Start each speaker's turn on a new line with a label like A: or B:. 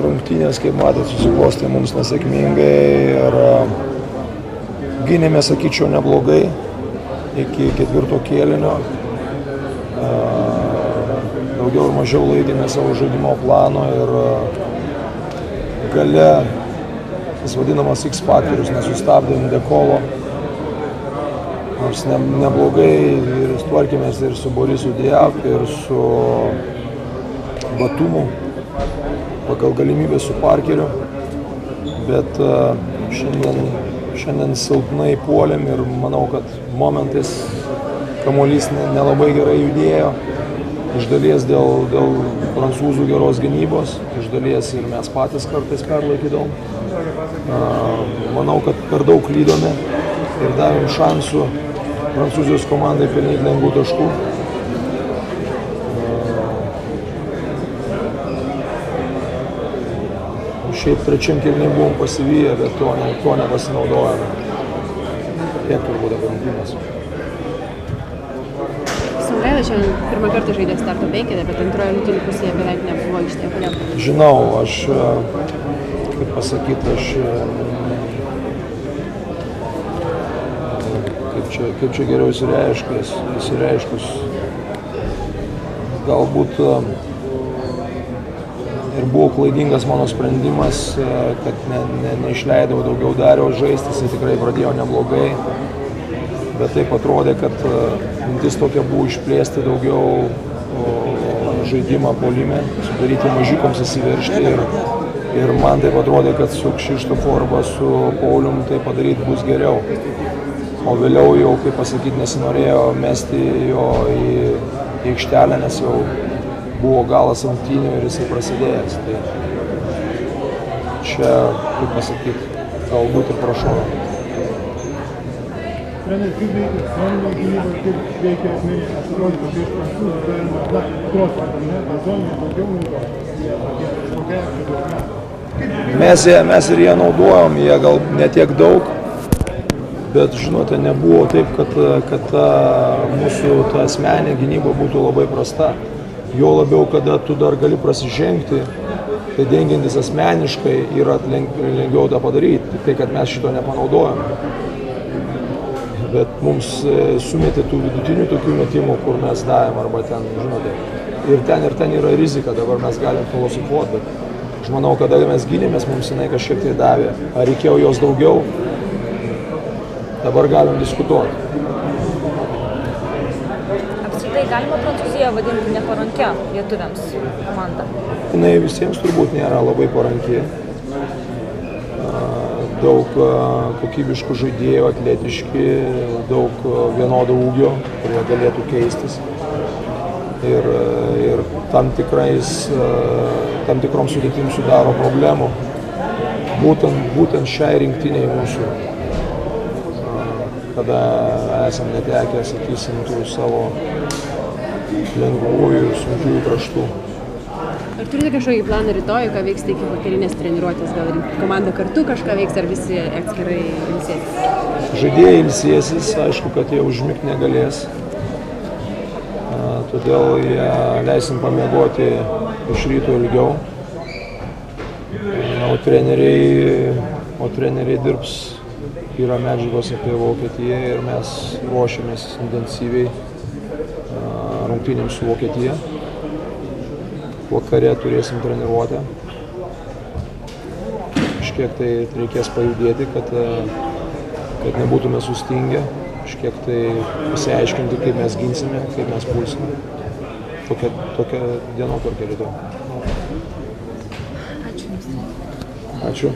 A: Rungtynės, kaip matėte, susiklostė mums nesėkmingai ir gynėme, sakyčiau, neblogai iki ketvirto kėlinio. Daugiau ir mažiau laikėme savo žaidimo plano ir gale tas vadinamas X faktorius nesustabdėm Dekovo. Nors neblogai ir tvarkėmės ir su Borisu Diak, ir su Batumu, pagal galimybę su Parkeriu, bet šiandien silpnai puolėm ir manau, kad momentais kamuolys nelabai gerai judėjo, iš dalies dėl prancūzų geros gynybos, iš dalies ir mes patys kartais perlaikydavom. Manau, kad per daug klydome ir davėm šansų Prancūzijos komandai pelnyti lengvų taškų. Šiaip trečiam kėliny buvom pasivyję, bet to nepasinaudojame. Tiek turbūt apie rungtynes.
B: Songaila šiandien pirmą kartą žaidė starto penkete, bet antroje rungtynių pusėje beveik nebuvo aikštėje. Kodėl?
A: Žinau, kaip pasakyti, kaip čia geriau įsireiškus. Galbūt ir buvo klaidingas mano sprendimas, kad neišleidau daugiau Dario žaisti, jis tikrai pradėjo neblogai, bet taip atrodė, kad mintis tokia buvo išplėsti daugiau žaidimą puolime, sudaryti mažikoms įsiveržti ir man taip atrodė, kad su Kšištofu arba su Paulium tai padaryti bus geriau. O vėliau jau, kaip pasakyti, nesinorėjo mesti jo į aikštelę, nes jau buvo galas rungtynių ir jisai prasidėjęs. Tai čia, kaip pasakyti, galbūt ir prašau.
C: Treneris, kaip veikia zoninė gynyba, kaip veikia asmeninis, atrodytų prieš prancūzus, galima, trosą, ne, zoninė daugiau naudoja.
A: Mes ir jie naudojom, jie gal ne tiek daug, bet, žinote, nebuvo taip, kad mūsų ta asmeninė gynyba būtų labai prasta. Jo labiau, kada tu dar gali prasižengti, tai dengiantis asmeniškai yra lengviau tą padaryti. Tik tai, kad mes šito nepanaudojam. Bet mums sumetė tų vidutinių tokių metimų, kur mes davėm arba ten, žinote, ir ten yra rizika, dabar mes galim filosofuoti, bet aš manau, kada mes gynėmės, mums jinai kažkiek tai davė. Ar reikėjo jos daugiau? Dabar galim diskutuoti.
D: Apskritai galima Prancūziją vadinti neparankia lietuviams komandą?
A: Jinai visiems turbūt nėra labai paranki. Daug kokybiškų žaidėjų, atletiški, daug vienodo ūgio, kurie galėtų keistis. Ir tam tikrom sudėtim sudaro problemų. Būtent šiai rinktiniai mūsų, kada esam netekę, sakysim, tų savo lengvųjų ir sunkiųjų kraštų.
B: Ar turite kažkokį planą rytoj, ką veiksite iki vakarinės treniruotės? Gal komanda kartu kažką veiks, ar visi atskirai ilsėsis?
A: Žaidėjai ilsėsis, aišku, kad jie užmigti negalės. Todėl jie leisim pamiegoti iš ryto ilgiau. O treneriai dirbs. Yra medžiagos apie Vokietiją ir mes ruošiamės intensyviai rungtynėms su Vokietija. Vakare turėsim treniruotę. Kažkiek tai reikės pajudėti, kad nebūtume sustingę. Kažkiek tai pasiaiškinti, kaip mes ginsime, kaip mes pulsime. Tokia dienotvarkė rytoj.
D: Ačiū Jums.
A: Ačiū.